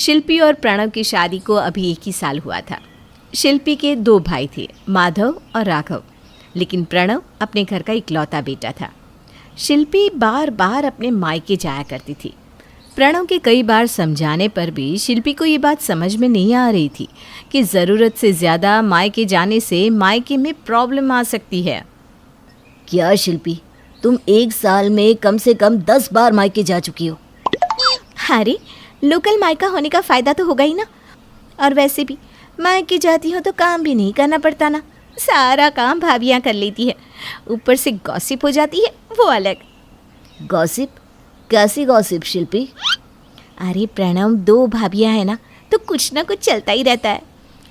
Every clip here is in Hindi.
शिल्पी और प्रणव की शादी को अभी 1 ही साल हुआ था। शिल्पी के 2 भाई थे, माधव और राघव, लेकिन प्रणव अपने घर का इकलौता बेटा था। शिल्पी बार बार अपने मायके जाया करती थी। प्रणव के कई बार समझाने पर भी शिल्पी को ये बात समझ में नहीं आ रही थी कि ज़रूरत से ज़्यादा मायके जाने से मायके में प्रॉब्लम आ सकती है। क्या शिल्पी, तुम 1 साल में कम से कम 10 बार मायके जा चुकी हो। अरे, लोकल मायका होने का फ़ायदा तो होगा ही ना। और वैसे भी मायके जाती हो तो काम भी नहीं करना पड़ता ना, सारा काम भाभियाँ कर लेती है। ऊपर से गॉसिप हो जाती है, वो अलग। गॉसिप? कैसी गॉसिप शिल्पी? अरे प्रणव, 2 भाभियाँ हैं ना, तो कुछ ना कुछ चलता ही रहता है।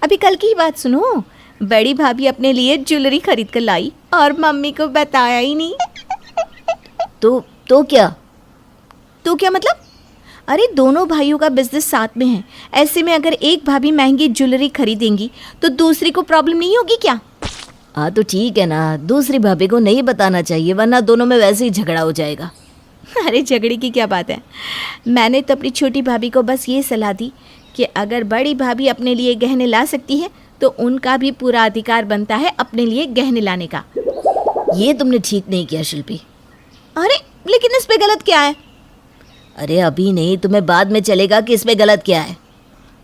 अभी कल की ही बात सुनो, बड़ी भाभी अपने लिए ज्वेलरी खरीद कर लाई और मम्मी को बताया ही नहीं। तो क्या? तो क्या मतलब? अरे, दोनों भाइयों का बिजनेस साथ में है। ऐसे में अगर एक भाभी महंगी ज्वेलरी खरीदेंगी तो दूसरी को प्रॉब्लम नहीं होगी क्या? हाँ तो ठीक है ना, दूसरी भाभी को नहीं बताना चाहिए, वरना दोनों में वैसे ही झगड़ा हो जाएगा। अरे, झगड़े की क्या बात है। मैंने तो अपनी छोटी भाभी को बस ये सलाह दी कि अगर बड़ी भाभी अपने लिए गहने ला सकती है तो उनका भी पूरा अधिकार बनता है अपने लिए गहने लाने का। ये तुमने ठीक नहीं किया शिल्पी। अरे, लेकिन इस पे गलत क्या है? अरे अभी नहीं, तुम्हें बाद में चलेगा कि इसमें गलत क्या है।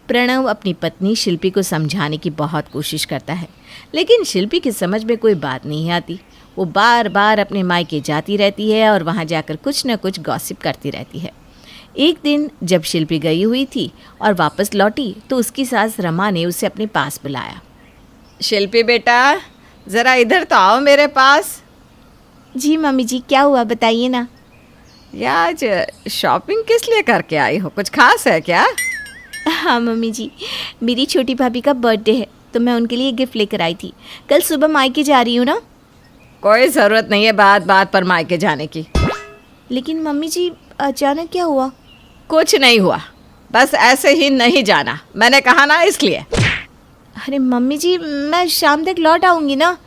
प्रणव अपनी पत्नी शिल्पी को समझाने की बहुत कोशिश करता है, लेकिन शिल्पी की समझ में कोई बात नहीं आती। वो बार बार अपने मायके जाती रहती है और वहाँ जाकर कुछ न कुछ गॉसिप करती रहती है। एक दिन जब शिल्पी गई हुई थी और वापस लौटी तो उसकी सास रमा ने उसे अपने पास बुलाया। शिल्पी बेटा, ज़रा इधर तो आओ मेरे पास। जी मम्मी जी, क्या हुआ बताइए ना। या आज शॉपिंग किस लिए करके आई हो, कुछ खास है क्या? हाँ मम्मी जी, मेरी छोटी भाभी का बर्थडे है तो मैं उनके लिए गिफ्ट लेकर आई थी। कल सुबह मायके जा रही हूँ ना। कोई ज़रूरत नहीं है बात बात पर मायके जाने की। लेकिन मम्मी जी, अचानक क्या हुआ? कुछ नहीं हुआ, बस ऐसे ही नहीं जाना, मैंने कहा ना, इसलिए। अरे मम्मी जी, मैं शाम तक लौट आऊँगी ना।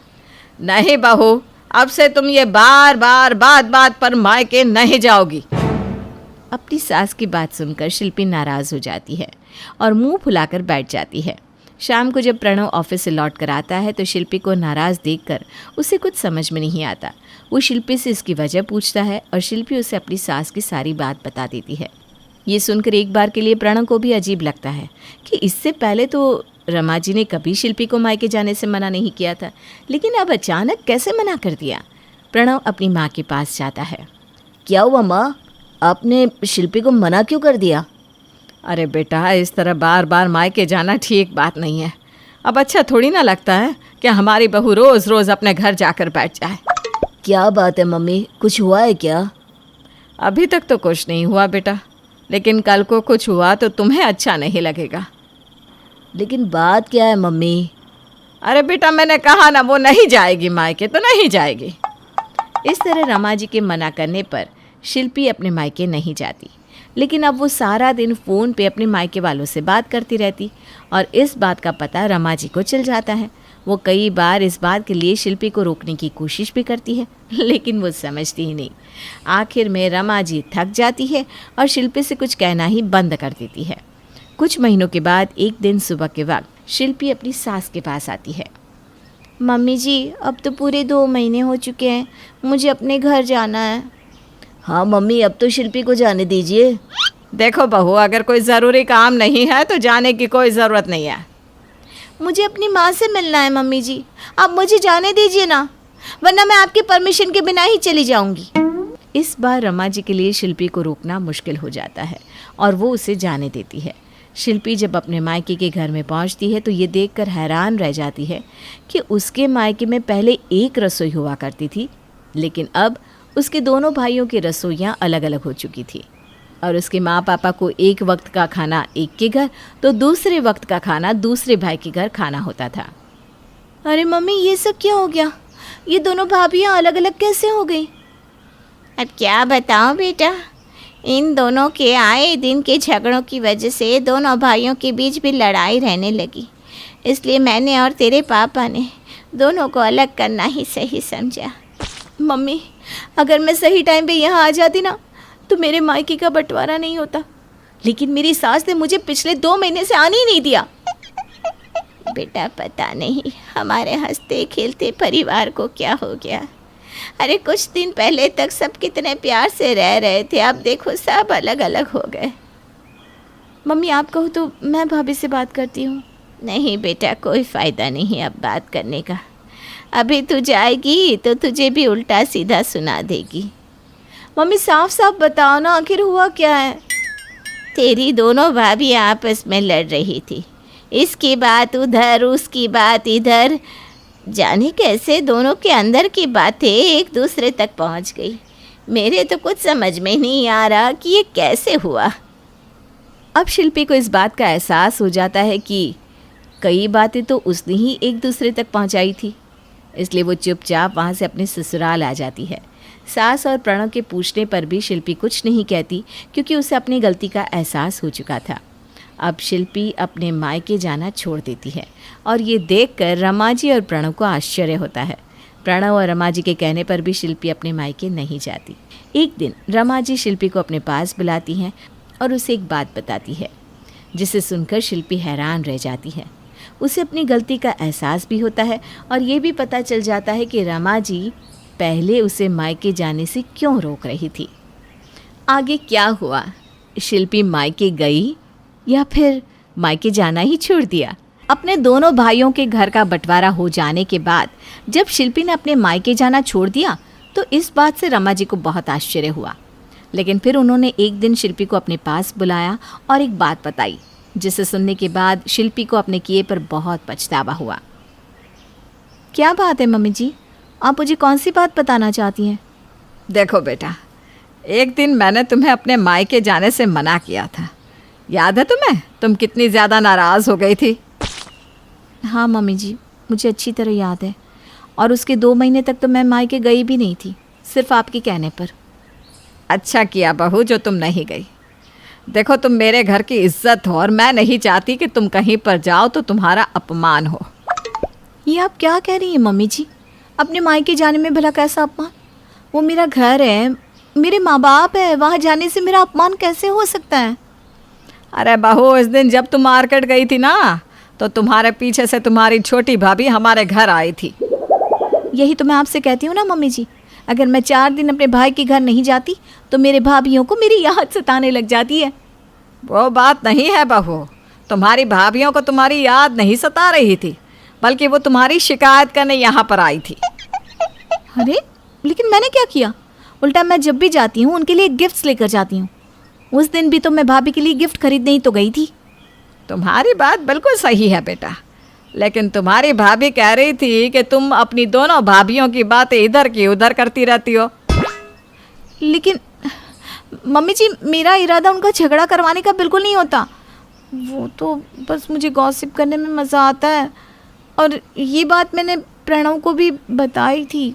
नहीं बहू, अब से तुम ये बार बार बात बात पर मायके नहीं जाओगी। अपनी सास की बात सुनकर शिल्पी नाराज़ हो जाती है और मुंह फुलाकर बैठ जाती है। शाम को जब प्रणव ऑफिस से लौट कर आता है तो शिल्पी को नाराज़ देखकर उसे कुछ समझ में नहीं आता। वो शिल्पी से इसकी वजह पूछता है और शिल्पी उसे अपनी सास की सारी बात बता देती है। ये सुनकर एक बार के लिए प्रणव को भी अजीब लगता है कि इससे पहले तो रमा जी ने कभी शिल्पी को मायके जाने से मना नहीं किया था, लेकिन अब अचानक कैसे मना कर दिया। प्रणव अपनी माँ के पास जाता है। क्या हुआ माँ, आपने शिल्पी को मना क्यों कर दिया? अरे बेटा, इस तरह बार बार मायके जाना ठीक बात नहीं है। अब अच्छा थोड़ी ना लगता है कि हमारी बहू रोज़ रोज़ अपने घर जाकर बैठ जाए। क्या बात है मम्मी, कुछ हुआ है क्या? अभी तक तो कुछ नहीं हुआ बेटा, लेकिन कल को कुछ हुआ तो तुम्हें अच्छा नहीं लगेगा। लेकिन बात क्या है मम्मी? अरे बेटा, मैंने कहा ना, वो नहीं जाएगी मायके तो नहीं जाएगी। इस तरह रमा जी के मना करने पर शिल्पी अपने मायके नहीं जाती, लेकिन अब वो सारा दिन फ़ोन पे अपने मायके वालों से बात करती रहती और इस बात का पता रमा जी को चल जाता है। वो कई बार इस बात के लिए शिल्पी को रोकने की कोशिश भी करती है, लेकिन वो समझती ही नहीं। आखिर में रमा जी थक जाती है और शिल्पी से कुछ कहना ही बंद कर देती है। कुछ महीनों के बाद एक दिन सुबह के वक्त शिल्पी अपनी सास के पास आती है। मम्मी जी, अब तो पूरे 2 महीने हो चुके हैं, मुझे अपने घर जाना है। हाँ मम्मी, अब तो शिल्पी को जाने दीजिए। देखो बहू, अगर कोई ज़रूरी काम नहीं है तो जाने की कोई ज़रूरत नहीं है। मुझे अपनी माँ से मिलना है मम्मी जी, आप मुझे जाने दीजिए ना, वरना मैं आपकी परमिशन के बिना ही चली जाऊंगी। इस बार रमा जी के लिए शिल्पी को रोकना मुश्किल हो जाता है और वो उसे जाने देती है। शिल्पी जब अपने मायके के घर में पहुंचती है तो ये देखकर हैरान रह जाती है कि उसके मायके में पहले एक रसोई हुआ करती थी, लेकिन अब उसके दोनों भाइयों की रसोइयाँ अलग अलग हो चुकी थी और उसके माँ पापा को एक वक्त का खाना एक के घर तो दूसरे वक्त का खाना दूसरे भाई के घर खाना होता था। अरे मम्मी, ये सब क्या हो गया? ये दोनों भाभियाँ अलग अलग कैसे हो गई? अब क्या बताऊँ बेटा, इन दोनों के आए दिन के झगड़ों की वजह से दोनों भाइयों के बीच भी लड़ाई रहने लगी, इसलिए मैंने और तेरे पापा ने दोनों को अलग करना ही सही समझा। मम्मी, अगर मैं सही टाइम पे यहाँ आ जाती ना तो मेरे मायके का बंटवारा नहीं होता। लेकिन मेरी सास ने मुझे पिछले 2 महीने से आने ही नहीं दिया। बेटा पता नहीं हमारे हंसते खेलते परिवार को क्या हो गया। अरे कुछ दिन पहले तक सब कितने प्यार से रह रहे थे, अब देखो सब अलग अलग हो गए। मम्मी आप कहो तो मैं भाभी से बात करती हूँ। नहीं बेटा, कोई फ़ायदा नहीं अब बात करने का। अभी तू जाएगी तो तुझे भी उल्टा सीधा सुना देगी। मम्मी साफ साफ बताओ ना, आखिर हुआ क्या है? तेरी दोनों भाभी आपस में लड़ रही थी, इसकी बात उधर उसकी बात इधर, जाने कैसे दोनों के अंदर की बातें एक दूसरे तक पहुंच गई। मेरे तो कुछ समझ में नहीं आ रहा कि ये कैसे हुआ। अब शिल्पी को इस बात का एहसास हो जाता है कि कई बातें तो उसने ही एक दूसरे तक पहुंचाई थी, इसलिए वो चुपचाप वहाँ से अपने ससुराल आ जाती है। सास और प्रणव के पूछने पर भी शिल्पी कुछ नहीं कहती, क्योंकि उसे अपनी गलती का एहसास हो चुका था। अब शिल्पी अपने मायके जाना छोड़ देती है और ये देखकर रमा जी और प्रणव को आश्चर्य होता है। प्रणव और रमा जी के कहने पर भी शिल्पी अपने मायके नहीं जाती। एक दिन रमा जी शिल्पी को अपने पास बुलाती हैं और उसे एक बात बताती है, जिसे सुनकर शिल्पी हैरान रह जाती है। उसे अपनी गलती का एहसास भी होता है और ये भी पता चल जाता है कि रमा जी पहले उसे मायके जाने से क्यों रोक रही थी। आगे क्या हुआ? शिल्पी मायके गई या फिर मायके जाना ही छोड़ दिया? अपने दोनों भाइयों के घर का बंटवारा हो जाने के बाद जब शिल्पी ने अपने मायके जाना छोड़ दिया तो इस बात से रमा जी को बहुत आश्चर्य हुआ। लेकिन फिर उन्होंने एक दिन शिल्पी को अपने पास बुलाया और एक बात बताई, जिसे सुनने के बाद शिल्पी को अपने किए पर बहुत पछतावा हुआ। क्या बात है मम्मी जी, आप मुझे कौन सी बात बताना चाहती हैं? देखो बेटा, एक दिन मैंने तुम्हें अपने मायके जाने से मना किया था, याद है तुम्हें? तुम कितनी ज़्यादा नाराज़ हो गई थी। हाँ मम्मी जी, मुझे अच्छी तरह याद है, और उसके 2 महीने तक तो मैं मायके गई भी नहीं थी, सिर्फ आपके कहने पर। अच्छा किया बहू जो तुम नहीं गई। देखो तुम मेरे घर की इज्जत हो और मैं नहीं चाहती कि तुम कहीं पर जाओ तो तुम्हारा अपमान हो। ये आप क्या कह रही हैं मम्मी जी? अपने मायके जाने में भला कैसा अपमान? वो मेरा घर है, मेरे माँ बाप है, वहाँ जाने से मेरा अपमान कैसे हो सकता है? अरे बहू, उस दिन जब तुम मार्केट गई थी ना, तो तुम्हारे पीछे से तुम्हारी छोटी भाभी हमारे घर आई थी। यही तो मैं आपसे कहती हूँ ना मम्मी जी, अगर मैं 4 दिन अपने भाई के घर नहीं जाती तो मेरे भाभियों को मेरी याद सताने लग जाती है। वो बात नहीं है बहू, तुम्हारी भाभियों को तुम्हारी याद नहीं सता रही थी, बल्कि वो तुम्हारी शिकायत करने यहाँ पर आई थी। अरे लेकिन मैंने क्या किया? उल्टा मैं जब भी जाती हूँ उनके लिए गिफ्ट्स लेकर जाती हूँ। उस दिन भी तो मैं भाभी के लिए गिफ्ट खरीदने ही तो गई थी। तुम्हारी बात बिल्कुल सही है बेटा, लेकिन तुम्हारी भाभी कह रही थी कि तुम अपनी दोनों भाभियों की बातें इधर की उधर करती रहती हो। लेकिन मम्मी जी, मेरा इरादा उनका झगड़ा करवाने का बिल्कुल नहीं होता। वो तो बस मुझे गॉसिप करने में मज़ा आता है, और ये बात मैंने प्रणव को भी बताई थी।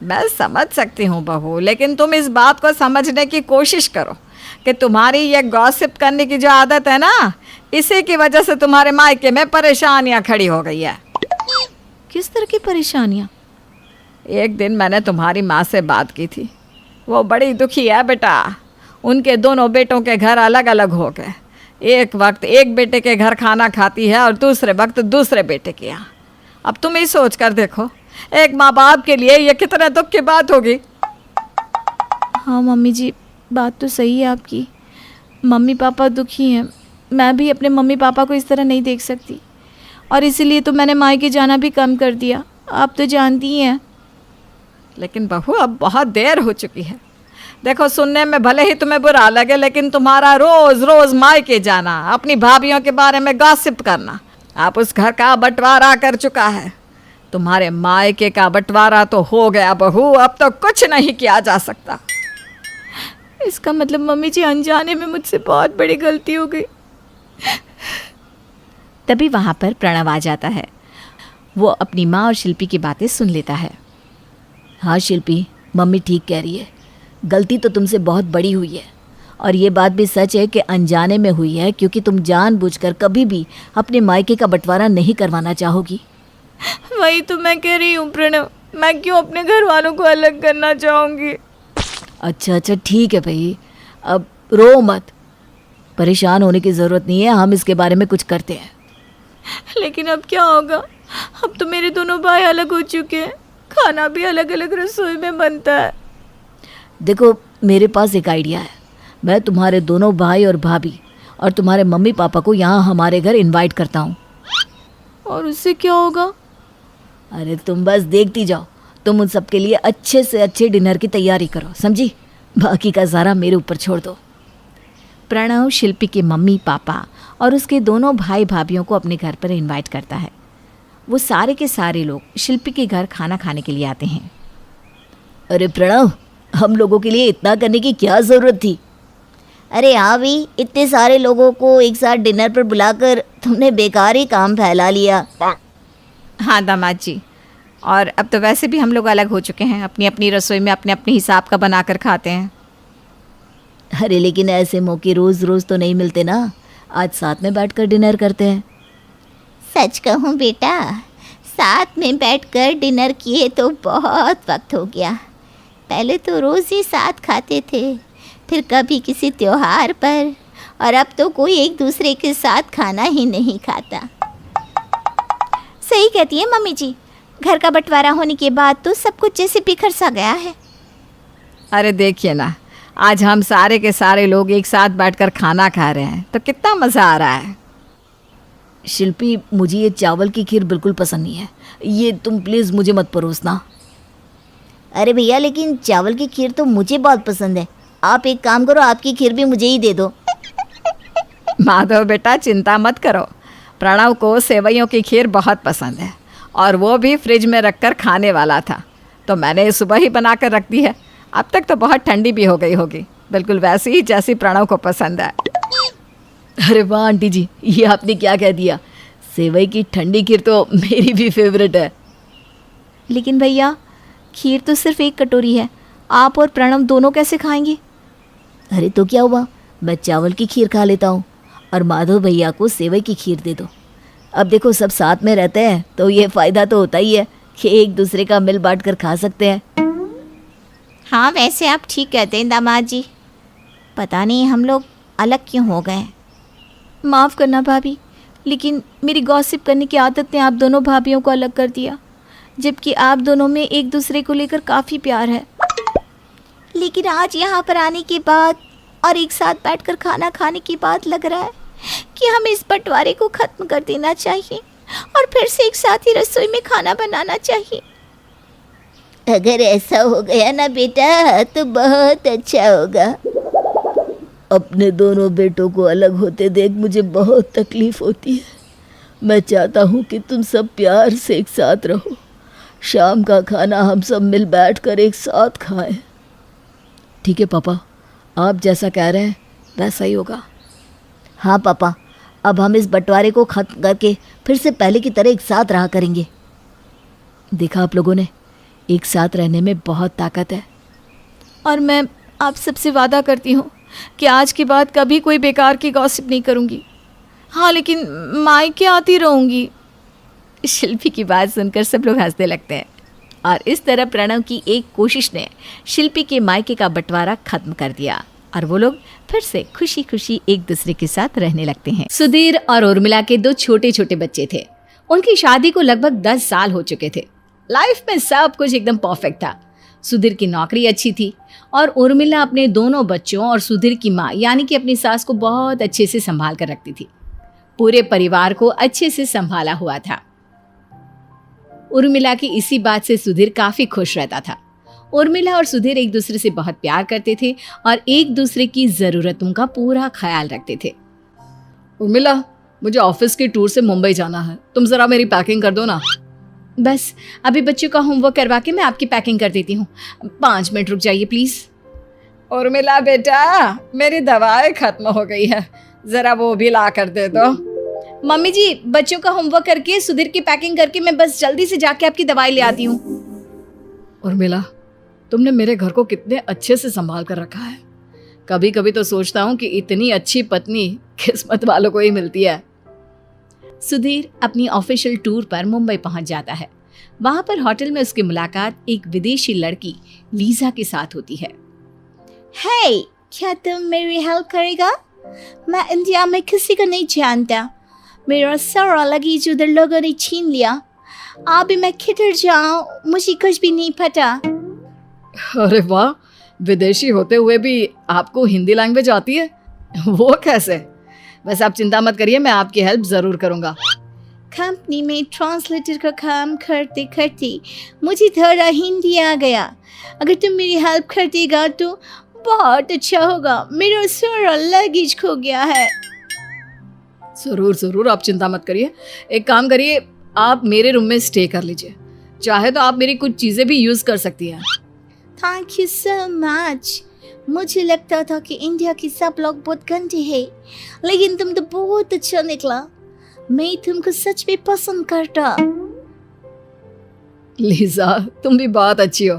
मैं समझ सकती हूँ बहू, लेकिन तुम इस बात को समझने की कोशिश करो कि तुम्हारी ये गॉसिप करने की जो आदत है ना, इसी की वजह से तुम्हारे मायके में परेशानियाँ खड़ी हो गई है। किस तरह की परेशानियाँ? एक दिन मैंने तुम्हारी माँ से बात की थी, वो बड़ी दुखी है बेटा। उनके दोनों बेटों के घर अलग अलग हो गए। एक वक्त एक बेटे के घर खाना खाती है और दूसरे वक्त दूसरे बेटे के यहाँ। अब तुम ही सोच कर देखो, एक माँ बाप के लिए ये कितने दुख की बात होगी। हाँ मम्मी जी, बात तो सही है आपकी। मम्मी पापा दुखी हैं, मैं भी अपने मम्मी पापा को इस तरह नहीं देख सकती, और इसीलिए तो मैंने मायके जाना भी कम कर दिया। आप तो जानती ही हैं। लेकिन बहू, अब बहुत देर हो चुकी है। देखो, सुनने में भले ही तुम्हें बुरा लगे, लेकिन तुम्हारा रोज़ रोज़ मायके जाना, अपनी भाभियों के बारे में गॉसिप करना, आप उस घर का बंटवारा कर चुका है। तुम्हारे मायके का बंटवारा तो हो गया बहू, अब तो कुछ नहीं किया जा सकता। इसका मतलब मम्मी जी, अनजाने में मुझसे बहुत बड़ी गलती हो गई। तभी वहाँ पर प्रणव आ जाता है। वो अपनी माँ और शिल्पी की बातें सुन लेता है। हाँ शिल्पी, मम्मी ठीक कह रही है, गलती तो तुमसे बहुत बड़ी हुई है, और ये बात भी सच है कि अनजाने में हुई है, क्योंकि तुम जानबूझकर कभी भी अपने मायके का बंटवारा नहीं करवाना चाहोगी। वही तो मैं कह रही हूँ प्रणव, मैं क्यों अपने घर वालों को अलग करना चाहूँगी। अच्छा ठीक है भाई, अब रो मत। परेशान होने की ज़रूरत नहीं है, हम इसके बारे में कुछ करते हैं। लेकिन अब क्या होगा? अब तो मेरे दोनों भाई अलग हो चुके हैं, खाना भी अलग अलग रसोई में बनता है। देखो, मेरे पास एक आइडिया है। मैं तुम्हारे दोनों भाई और भाभी और तुम्हारे मम्मी पापा को यहाँ हमारे घर इनवाइट करता हूँ। और उससे क्या होगा? अरे तुम बस देखती जाओ, तुम उन सबके लिए अच्छे से अच्छे डिनर की तैयारी करो, समझी? बाकी का सारा मेरे ऊपर छोड़ दो। प्रणव शिल्पी के मम्मी पापा और उसके दोनों भाई भाभीयों को अपने घर पर इनवाइट करता है। वो सारे के सारे लोग शिल्पी के घर खाना खाने के लिए आते हैं। अरे प्रणव, हम लोगों के लिए इतना करने की क्या ज़रूरत थी? अरे हाँ भी, इतने सारे लोगों को एक साथ डिनर पर बुलाकर तुमने बेकार ही काम फैला लिया। हाँ दामाद जी, और अब तो वैसे भी हम लोग अलग हो चुके हैं, अपनी अपनी रसोई में अपने अपने हिसाब का बनाकर खाते हैं। अरे लेकिन ऐसे मौके रोज़ रोज़ तो नहीं मिलते ना। आज साथ में बैठकर डिनर करते हैं। सच कहूँ बेटा, साथ में बैठकर डिनर किए तो बहुत वक्त हो गया। पहले तो रोज़ ही साथ खाते थे, फिर कभी किसी त्योहार पर, और अब तो कोई एक दूसरे के साथ खाना ही नहीं खाता। सही कहती है मम्मी जी, घर का बंटवारा होने के बाद तो सब कुछ जैसे बिखर सा गया है। अरे देखिए ना, आज हम सारे के सारे लोग एक साथ बैठकर खाना खा रहे हैं, तो कितना मज़ा आ रहा है। शिल्पी, मुझे ये चावल की खीर बिल्कुल पसंद नहीं है। ये तुम प्लीज़ मुझे मत परोसना। अरे भैया, लेकिन चावल की खीर तो मुझे बहुत पसंद है। आप एक काम करो, आपकी खीर भी मुझे ही दे दो। माधव बेटा, चिंता मत करो, प्रणव को सेवइयों की खीर बहुत पसंद है और वो भी फ्रिज में रखकर खाने वाला था, तो मैंने सुबह ही बनाकर रख दी है। अब तक तो बहुत ठंडी भी हो गई होगी, बिल्कुल वैसी ही जैसी प्रणव को पसंद है। अरे वाह आंटी जी, ये आपने क्या कह दिया? सेवई की ठंडी खीर तो मेरी भी फेवरेट है। लेकिन भैया, खीर तो सिर्फ एक कटोरी है, आप और प्रणव दोनों कैसे खाएंगे? अरे तो क्या हुआ, मैं चावल की खीर खा लेता हूँ और माधव भैया को सेवई की खीर दे दो। अब देखो, सब साथ में रहते हैं तो ये फ़ायदा तो होता ही है कि एक दूसरे का मिल बांट कर खा सकते हैं। हाँ, वैसे आप ठीक कहते हैं दामाद जी। पता नहीं हम लोग अलग क्यों हो गए। माफ़ करना भाभी, लेकिन मेरी गॉसिप करने की आदत ने आप दोनों भाभीयों को अलग कर दिया, जबकि आप दोनों में एक दूसरे को लेकर काफ़ी प्यार है। लेकिन आज यहाँ पर आने के बाद और एक साथ बैठकर खाना खाने के बाद लग रहा है कि हमें इस बंटवारे को ख़त्म कर देना चाहिए और फिर से एक साथ ही रसोई में खाना बनाना चाहिए। अगर ऐसा हो गया ना बेटा, तो बहुत अच्छा होगा। अपने दोनों बेटों को अलग होते देख मुझे बहुत तकलीफ़ होती है। मैं चाहता हूँ कि तुम सब प्यार से एक साथ रहो। शाम का खाना हम सब मिल बैठ कर एक साथ खाएं। ठीक है पापा, आप जैसा कह रहे हैं वैसा ही होगा। हाँ पापा, अब हम इस बंटवारे को ख़त्म करके फिर से पहले की तरह एक साथ रहा करेंगे। देखा आप लोगों ने, एक साथ रहने में बहुत ताकत है। और मैं आप सबसे वादा करती हूँ कि आज के बाद कभी कोई बेकार की गॉसिप नहीं करूँगी। हाँ, लेकिन मायके आती रहूँगी। शिल्पी की बात सुनकर सब लोग हंसने लगते हैं और इस तरह प्रणव की एक कोशिश ने शिल्पी के मायके का बंटवारा खत्म कर दिया और वो लोग फिर से खुशी खुशी एक दूसरे के साथ रहने लगते हैं। सुधीर और उर्मिला के दो छोटे छोटे बच्चे थे। उनकी शादी को लगभग 10 साल हो चुके थे। लाइफ में सब कुछ एकदम परफेक्ट था। सुधीर की नौकरी अच्छी थी और उर्मिला अपने दोनों बच्चों और सुधीर की माँ यानी कि अपनी सास को बहुत अच्छे से संभाल कर रखती थी। पूरे परिवार को अच्छे से संभाला हुआ था। उर्मिला की इसी बात से सुधीर काफी खुश रहता था। उर्मिला और सुधीर एक दूसरे से बहुत प्यार करते थे और एक दूसरे की जरूरतों का पूरा ख्याल रखते थे। उर्मिला, मुझे ऑफिस के टूर से मुंबई जाना है, तुम जरा मेरी पैकिंग कर दो ना। बस अभी बच्चों का होमवर्क करवा के मैं आपकी पैकिंग कर देती हूँ, 5 मिनट रुक जाइए प्लीज। उर्मिला बेटा, मेरी दवाई खत्म हो गई है, जरा वो भी ला कर दे दो। मम्मी जी, बच्चों का होमवर्क करके सुधीर की पैकिंग करके मैं बस जल्दी से जाके आपकी दवाई ले आती हूँ। उर्मिला, तुमने मेरे घर को कितने अच्छे से संभाल कर रखा है। कभी कभी तो सोचता हूँ कि इतनी अच्छी पत्नी किस्मत वालों को ही मिलती है। सुधीर अपनी ऑफिशियल टूर पर मुंबई पहुंच जाता है। वहां पर होटल में उसकी मुलाकात एक विदेशी लड़की लीजा के साथ होती है। हे, क्या तुम मेरी हेल्प करेगा? मैं इंडिया में किसी को नहीं जानता। मेरा सारा लगेज उधर लोगों ने छीन लिया। अभी मैं किधर जाऊँ मुझे कुछ भी नहीं पता। अरे वाह, विदेशी होते हुए भी आपको हिंदी लैंग्वेज आती है, वो कैसे? वैसे आप चिंता मत करिए, मैं आपकी हेल्प ज़रूर करूँगा। कंपनी में ट्रांसलेटर का काम करते करते मुझे थोड़ा हिंदी आ गया। अगर तुम मेरी हेल्प कर देगा तो बहुत अच्छा होगा। मेरा सारा लगेज खो गया है। ज़रूर ज़रूर, आप चिंता मत करिए। एक काम करिए, आप मेरे रूम में स्टे कर लीजिए। चाहे तो आप मेरी कुछ चीज़ें भी यूज़ कर सकती हैं। Thank you so much. मुझे लगता था कि इंडिया के सब लोग बहुत गंदे हैं, लेकिन तुम तो बहुत अच्छा निकला। मैं तुमको सच में पसंद करता। लीजा, तुम भी बहुत अच्छी हो,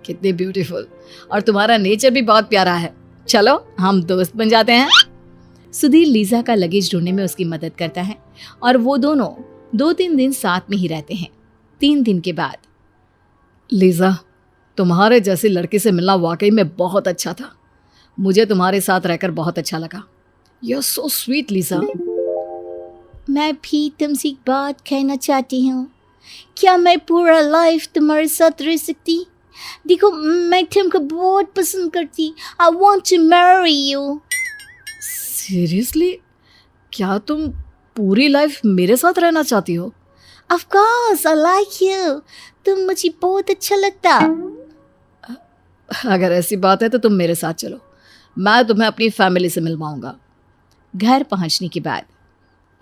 कितनी ब्यूटीफुल, और तुम्हारा नेचर भी बहुत प्यारा है। चलो हम दोस्त बन जाते हैं। सुधीर लीजा का लगेज ढूंढने में उसकी मदद करता है और वो दोनों 2-3 दिन साथ में ही रहते हैं। 3 दिन के बाद लीजा, तुम्हारे जैसी लड़की से मिलना वाकई में बहुत अच्छा था। मुझे तुम्हारे साथ रहकर बहुत अच्छा लगा। You are so sweet Lisa. मैं भी तुमसे एक बात कहना चाहती हूँ। क्या मैं पूरा लाइफ तुम्हारे साथ रह सकती? देखो, मैं तुमको बहुत पसंद करती। I want to marry you. Seriously? क्या तुम पूरी लाइफ मेरे साथ रहना चाहती हो? Of course, I like you. तुम मुझे बहुत अच्छा लगता। अगर ऐसी बात है तो तुम मेरे साथ चलो, मैं तुम्हें अपनी फैमिली से मिलवाऊंगा। घर पहुंचने के बाद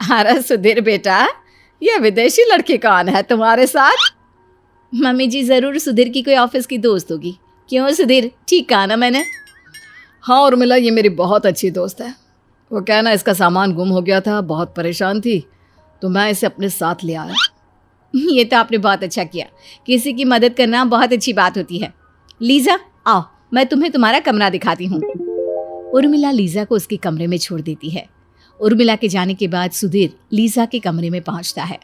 अरे सुधीर बेटा, ये विदेशी लड़की कौन है तुम्हारे साथ? मम्मी जी, ज़रूर सुधीर की कोई ऑफिस की दोस्त होगी। क्यों सुधीर, ठीक कहा ना मैंने? हाँ उर्मिला, ये मेरी बहुत अच्छी दोस्त है। वो कहना इसका सामान गुम हो गया था, बहुत परेशान थी, तो मैं इसे अपने साथ ले आया। ये तो आपने बहुत अच्छा किया। किसी की मदद करना बहुत अच्छी बात होती है। लीजा, आओ मैं तुम्हें तुम्हारा कमरा दिखाती हूँ। उर्मिला लीजा को उसके कमरे में छोड़ देती है। उर्मिला के जाने के बाद सुधीर लीजा के कमरे में पहुंचता है।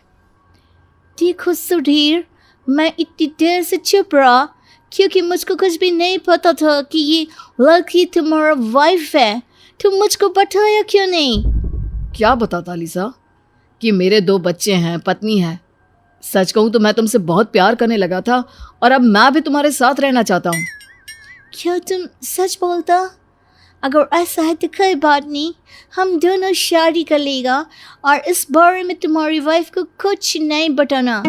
देखो सुधीर, मैं इतनी देर से चुप रहा क्योंकि मुझको कुछ भी नहीं पता था कि ये लड़की तुम्हारा वाइफ है। तुम मुझको बताया क्यों नहीं? क्या बताता लीजा? कि मेरे 2 बच्चे हैं, पत्नी है। सच कहूँ तो मैं तुमसे बहुत प्यार करने लगा था और अब मैं भी तुम्हारे साथ रहना चाहता हूँ। क्या तुम सच बोलता? अगर ऐसा है तो कोई बात नहीं, हम दोनों शादी कर लेगा और इस बारे में तुम्हारी वाइफ को कुछ नहीं बताना।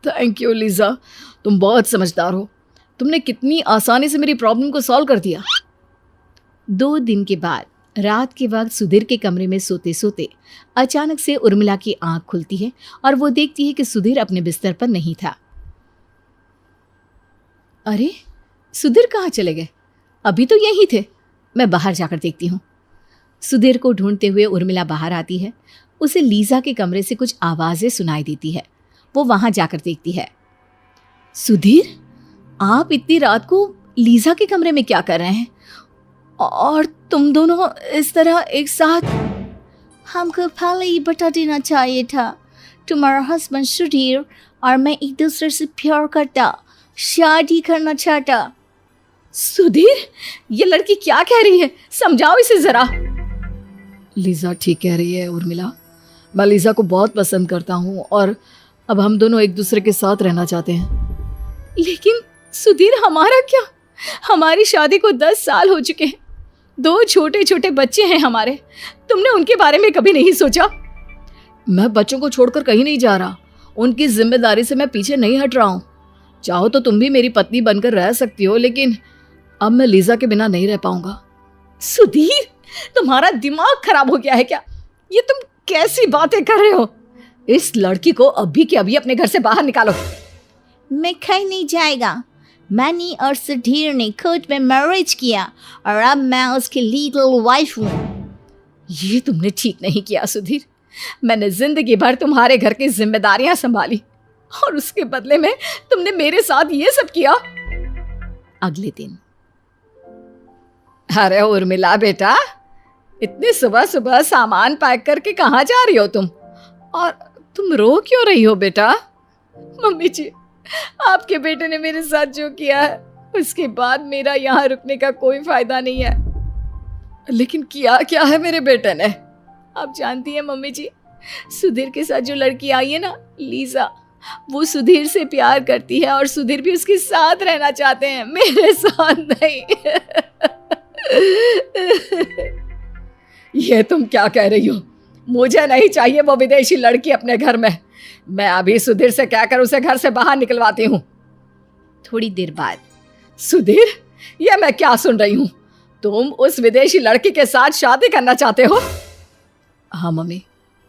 थैंक यू लीजा, तुम बहुत समझदार हो। तुमने कितनी आसानी से मेरी प्रॉब्लम को सॉल्व कर दिया। 2 दिन के बाद रात के वक्त सुधीर के कमरे में सोते सोते अचानक से उर्मिला की आंख खुलती है और वो देखती है कि सुधीर अपने बिस्तर पर नहीं था। अरे, सुधीर कहाँ चले गए? अभी तो यहीं थे। मैं बाहर जाकर देखती हूँ। सुधीर को ढूंढते हुए उर्मिला बाहर आती है। उसे लीजा के कमरे से कुछ आवाज़ें सुनाई देती है। वो वहाँ जाकर देखती है। सुधीर, आप इतनी रात को लीजा के कमरे में क्या कर रहे हैं? और तुम दोनों इस तरह एक साथ? हमको पहले ही बता देना चाहिए था। तुम्हारा हस्बैंड सुधीर और मैं एक दूसरे से प्यार करता, शादी करना चाहता। सुधीर, ये लड़की क्या कह रही है? समझाओ इसे जरा। लीजा ठीक कह रही है उर्मिला। मैं लीजा को बहुत पसंद करता हूँ और अब हम दोनों एक दूसरे के साथ रहना चाहते हैं। लेकिन सुधीर, हमारा क्या? हमारी शादी को 10 साल हो चुके हैं। 2 छोटे छोटे बच्चे हैं हमारे। तुमने उनके बारे में कभी नहीं सोचा? मैं बच्चों को छोड़कर कहीं नहीं जा रहा। उनकी जिम्मेदारी से मैं पीछे नहीं हट रहा हूँ। चाहो तो तुम भी मेरी पत्नी बनकर रह सकती हो, लेकिन अब मैं लीजा के बिना नहीं रह पाऊंगा। सुधीर, तुम्हारा दिमाग खराब हो गया है क्या? ये तुम कैसी बातें कर रहे हो? इस लड़की को अभी के अभी अपने घर से बाहर निकालो। मैं कहीं नहीं जाएगा। मैंने और सुधीर ने खुद में मैरिज किया और अब मैं उसकी लीगल वाइफ हूँ। ये तुमने ठीक नहीं किया सुधीर। मैंने जिंदगी भर तुम्हारे घर की जिम्मेदारियां संभाली और उसके बदले में तुमने मेरे साथ ये सब किया। अगले दिन। अरे उर्मिला बेटा, इतनी सुबह सुबह सामान पैक करके कहाँ जा रही हो तुम? और तुम रो क्यों रही हो बेटा? मम्मी जी, आपके बेटे ने मेरे साथ जो किया है उसके बाद मेरा यहाँ रुकने का कोई फायदा नहीं है। लेकिन किया क्या है मेरे बेटे ने? आप जानती हैं मम्मी जी, सुधीर के साथ जो लड़की आई है ना, लीजा, वो सुधीर से प्यार करती है और सुधीर भी उसके साथ रहना चाहते हैं, मेरे साथ नहीं। ये तुम क्या कह रही हो? मुझे नहीं चाहिए वो विदेशी लड़की अपने घर में। मैं अभी सुधीर से कहकर उसे घर से बाहर निकलवाती हूँ। थोड़ी देर बाद, सुधीर, ये मैं क्या सुन रही हूँ? तुम उस विदेशी लड़की के साथ शादी करना चाहते हो? हाँ मम्मी,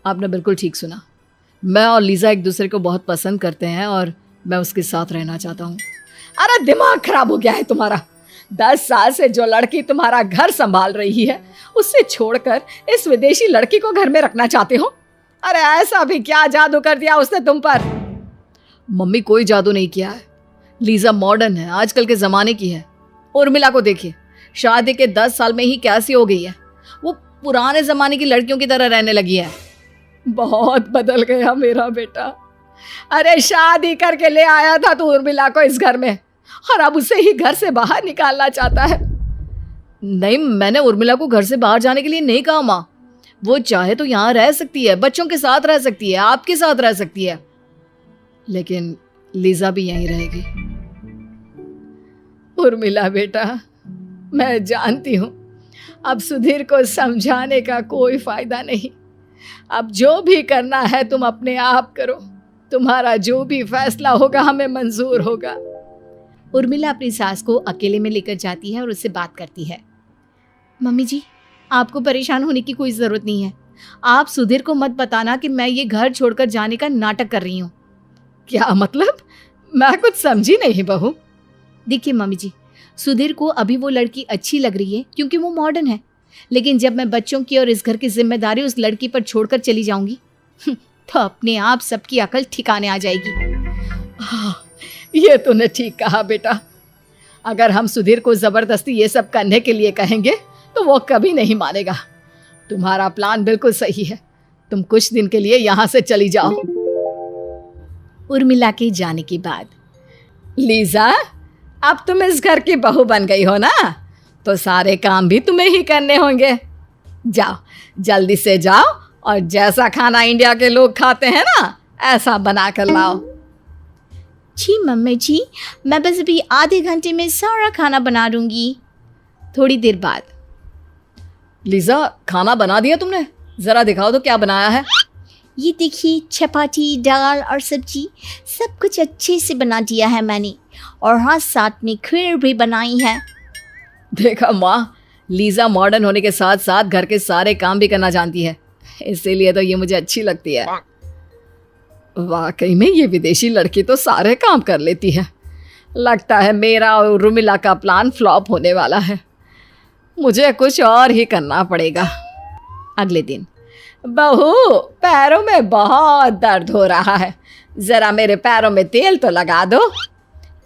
आपने बिल्कुल ठीक सुना। मैं और लीजा एक दूसरे को बहुत पसंद करते हैं और मैं उसके साथ रहना चाहता हूँ। अरे दिमाग खराब हो गया है तुम्हारा? 10 साल से जो लड़की तुम्हारा घर संभाल रही है, उससे छोड़कर इस विदेशी लड़की को घर में रखना चाहते हो? अरे ऐसा भी क्या जादू कर दिया उसने तुम पर? मम्मी, कोई जादू नहीं किया है। लीजा मॉडर्न है, आजकल के ज़माने की है। उर्मिला को देखिए, शादी के 10 साल में ही कैसी हो गई है। वो पुराने ज़माने की लड़कियों की तरह रहने लगी है। बहुत बदल गया मेरा बेटा। अरे शादी करके ले आया था तू उर्मिला को इस घर में, और अब उसे ही घर से बाहर निकालना चाहता है। नहीं, मैंने उर्मिला को घर से बाहर जाने के लिए नहीं कहा माँ। वो चाहे तो यहाँ रह सकती है, बच्चों के साथ रह सकती है, आपके साथ रह सकती है, लेकिन लीजा भी यहीं रहेगी। उर्मिला बेटा, मैं जानती हूँ अब सुधीर को समझाने का कोई फायदा नहीं। अब जो भी करना है तुम अपने आप करो। तुम्हारा जो भी फैसला होगा हमें मंजूर होगा। उर्मिला अपनी सास को अकेले में लेकर जाती है और उससे बात करती है। मम्मी जी, आपको परेशान होने की कोई ज़रूरत नहीं है। आप सुधीर को मत बताना कि मैं ये घर छोड़कर जाने का नाटक कर रही हूँ। क्या मतलब? मैं कुछ समझी नहीं बहू। देखिए मम्मी जी, सुधीर को अभी वो लड़की अच्छी लग रही है क्योंकि वो मॉडर्न है, लेकिन जब मैं बच्चों की और इस घर की जिम्मेदारी उस लड़की पर छोड़कर चली जाऊंगी तो अपने आप सबकी अकल ठिकाने आ जाएगी। हाँ, ये तूने ठीक कहा बेटा। अगर हम सुधीर को जबरदस्ती ये सब करने के लिए कहेंगे तो वो कभी नहीं मानेगा। तुम्हारा प्लान बिल्कुल सही है। तुम कुछ दिन के लिए यहाँ से चली जाओ। उर्मिला के जाने के बाद, लीजा, अब तुम इस घर की बहू बन गई हो ना, तो सारे काम भी तुम्हें ही करने होंगे। जाओ, जल्दी से जाओ और जैसा खाना इंडिया के लोग खाते हैं ना, ऐसा बना कर लाओ। जी मम्मी जी, मैं बस अभी आधे घंटे में सारा खाना बना दूंगी। थोड़ी देर बाद, लीजा, खाना बना दिया तुमने? जरा दिखाओ तो क्या बनाया है। ये देखिए, चपाती, दाल और सब्जी सब कुछ अच्छे से बना दिया है मैंने, और हाँ, साथ में खीर भी बनाई है। देखा माँ, लीजा मॉडर्न होने के साथ साथ घर के सारे काम भी करना जानती है, इसीलिए तो ये मुझे अच्छी लगती है। वाकई में ये विदेशी लड़की तो सारे काम कर लेती है। लगता है मेरा और उर्मिला का प्लान फ्लॉप होने वाला है। मुझे कुछ और ही करना पड़ेगा। अगले दिन, बहू, पैरों में बहुत दर्द हो रहा है, जरा मेरे पैरों में तेल तो लगा दो।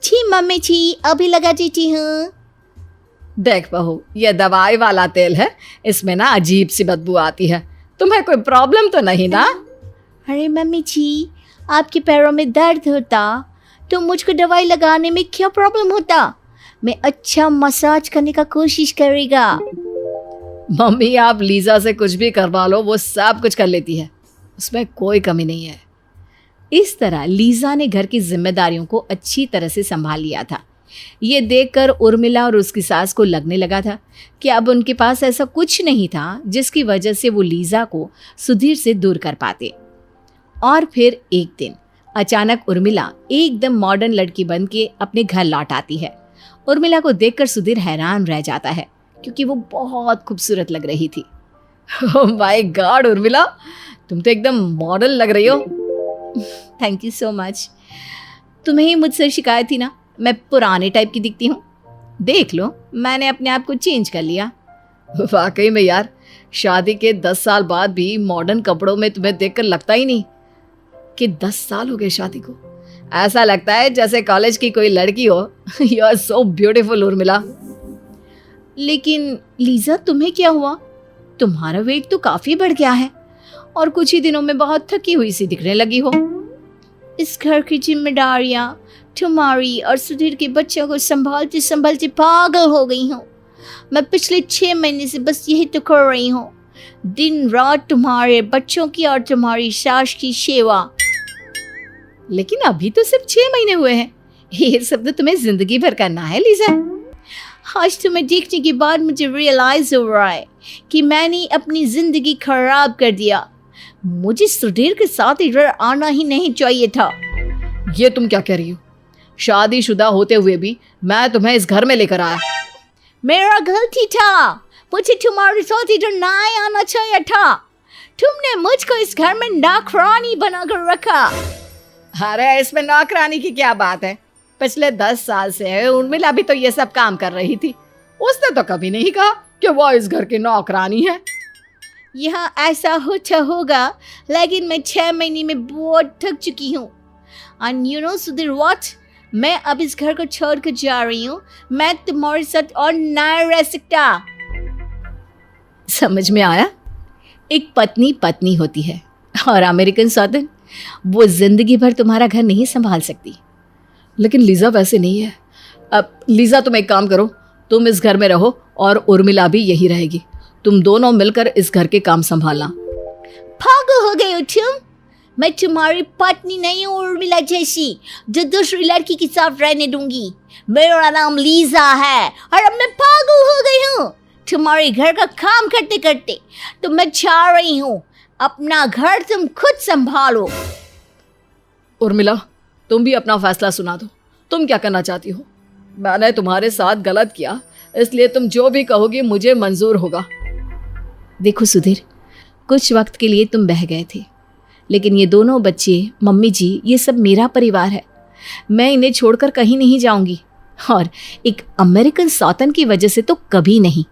जी मम्मी जी, अभी लगा देती हूँ। देख बहू, ये दवाई वाला तेल है, इसमें ना अजीब सी बदबू आती है। तुम्हें कोई प्रॉब्लम तो नहीं ना? अरे मम्मी जी, आपके पैरों में दर्द होता तो मुझको दवाई लगाने में क्या प्रॉब्लम होता? मैं अच्छा मसाज करने का कोशिश करेगा। मम्मी, आप लीजा से कुछ भी करवा लो, वो सब कुछ कर लेती है, उसमें कोई कमी नहीं है। इस तरह लीजा ने घर की जिम्मेदारियों को अच्छी तरह से संभाल लिया था। ये देखकर उर्मिला और उसकी सास को लगने लगा था कि अब उनके पास ऐसा कुछ नहीं था जिसकी वजह से वो लीजा को सुधीर से दूर कर पाते। और फिर एक दिन अचानक उर्मिला एकदम मॉडर्न लड़की बन के अपने घर लौट आती है। उर्मिला को देखकर सुधीर हैरान रह जाता है क्योंकि वो बहुत खूबसूरत लग रही थी। ओह माय गॉड उर्मिला, तुम तो एकदम मॉडर्न लग रही हो। Thank you so much. तुम्हें ही मुझसे शिकायत थी ना, मैं पुराने टाइप की दिखती हूँ। देख लो, मैंने अपने आप को चेंज कर लिया। वाकई में यार, शादी के 10 साल बाद भी मॉडर्न कपड़ों में तुम्हें देखकर लगता ही नहीं कि 10 साल हो गए शादी को। ऐसा लगता है जैसे कॉलेज की कोई लड़की हो। You are so beautiful Urmila. लेकिन लीजा, तुम्हें क्या हुआ? तुम्हारा वेट तो काफी बढ़ गया है और कुछ ही दिनों में बहुत थकी हुई सी दिखने लगी हो। इस घर की जिम्मेदारियाँ तुम्हारी और सुधीर के बच्चों को संभालते संभालते पागल हो गई हूँ। मैं पिछले 6 महीने से बस यही तो कर रही हूँ, दिन रात तुम्हारे बच्चों की और तुम्हारी सास की सेवा। लेकिन अभी तो सिर्फ 6 महीने हुए हैं, ये सब तो तुम्हें जिंदगी भर करना है लीजा। आज तुम्हें देखने के बाद मुझे रियलाइज हो रहा है कि मैंने अपनी जिंदगी खराब कर दिया। मुझे सुधीर के साथ इधर आना ही नहीं चाहिए था। ये तुम क्या कह रही हो? शादीशुदा होते हुए भी मैं तुम्हें इस घर में लेकर आया। मेरा गलती था, मुझे तुम्हारे साथ इधर ना आना चाहिए था। तुमने मुझको इस घर में नौकरानी बनाकर रखा। अरे इसमें नौकरानी की क्या बात है? पिछले 10 साल से उर्मिला भी तो ये सब काम कर रही थी। उसने तो कभी नहीं कहा कि वो इस घर की नौकरानी है। यहाँ ऐसा होता होगा, लेकिन मैं 6 महीने में बहुत थक चुकी हूँ। And you know Sudhir what? मैं अब इस घर को छोड़ कर जा रही हूँ। मैं तुम्हारे साथ और नहीं रह सकता। समझ में आया? एक पत्नी पत्नी होती है और अमेरिकन सौतन वो जिंदगी भर तुम्हारा घर नहीं संभाल सकती। लेकिन लीजा वैसे नहीं है। अब लीजा तुम एक काम करो, तुम इस घर में रहो और उर्मिला भी यही रहेगी। तुम दोनों मिलकर इस घर के काम संभालना। पागल हो गए हो तुम? मैं तुम्हारी पत्नी नहीं हूँ उर्मिला जैसी, जो दूसरी लड़की के साथ रहने दूंगी। मेरा नाम लीजा है और अब मैं पागल हो गई हूँ तुम्हारे घर का काम करते करते। तो मैं चाह रही हूँ अपना घर तुम खुद संभालो। उर्मिला, तुम भी अपना फैसला सुना दो। तुम क्या करना चाहती हो? मैंने तुम्हारे साथ गलत किया, इसलिए तुम जो भी कहोगी मुझे मंजूर होगा। देखो सुधीर, कुछ वक्त के लिए तुम बह गए थे, लेकिन ये दोनों बच्चे, मम्मी जी, ये सब मेरा परिवार है। मैं इन्हें छोड़कर कहीं नहीं जाऊंगी, और एक अमेरिकन सौतन की वजह से तो कभी नहीं।